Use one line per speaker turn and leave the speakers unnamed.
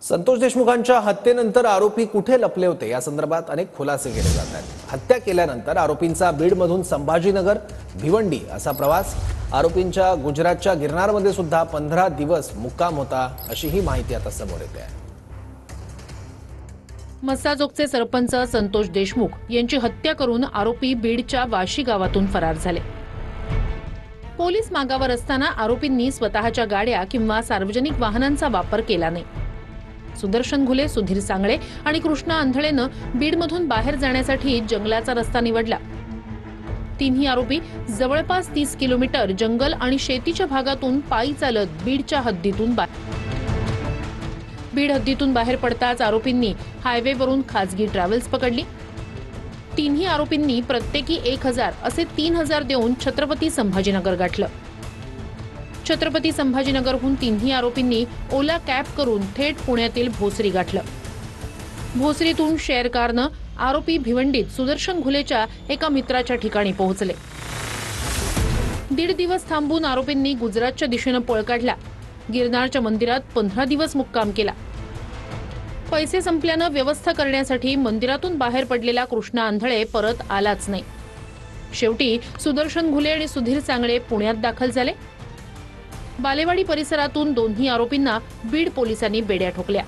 संतोष देशमुखांच्या हत्येनंतर आरोपी कुठे लपले होते या संदर्भात अनेक खुलासे केले जात आहेत। हत्या केल्यानंतर आरोपींचा बीडमधून संभाजीनगर भिवंडी असा प्रवास, आरोपींच्या गुजरातच्या गिरनारमध्ये सुद्धा 15 दिवस मुक्काम होता, अशी ही माहिती आता समोर येते आहे।
मस्साजोगचे सरपंच संतोष देशमुख यांची हत्या करून आरोपी बीडच्या वाशी गावातून फरार झाले। पोलीस मागावर असताना आरोपींनी स्वतःच्या गाड्या किंवा सार्वजनिक वाहनांचा वापर केला नाही। सुदर्शन घुले, सुधीर सांगळे आणि कृष्णा आंधळेनं बीडमधून बाहेर जाण्यासाठी जंगलाचा रस्ता निवडला। तिन्ही आरोपी जवळपास 30 किलोमीटर जंगल आणि शेतीच्या भागातून पायी चालत बीड हद्दीतून बाहेर पडताच आरोपींनी हायवेवरून खासगी ट्रॅव्हल्स पकडली। तिन्ही आरोपींनी प्रत्येकी 1000 असे 3000 देऊन छत्रपती संभाजीनगर गाठलं। छत्रपती संभाजीनगरहून तिन्ही आरोपींनी ओला कॅब करून थेट पुण्यातील भोसरी गाठलं। भोसरीतून शेअर कारनं आरोपी भिवंडीत सुदर्शन घुलेच्या एका मित्राच्या ठिकाणी पोहोचले। 1.5 दिवस थांबून आरोपींनी गुजरातच्या दिशेनं पळ काढला। गिरनारच्या मंदिरात 15 दिवस मुक्काम केला। पैसे संपल्यानं व्यवस्था करण्यासाठी मंदिरातून बाहेर पडलेला कृष्णा आंधळे परत आलाच नाही। शेवटी सुदर्शन घुले आणि सुधीर सांगळे पुण्यात दाखल झाले। बालेवाडी परिसरातून दोन्ही आरोपींना बीड पोलिसांनी बेड्या ठोकल्या।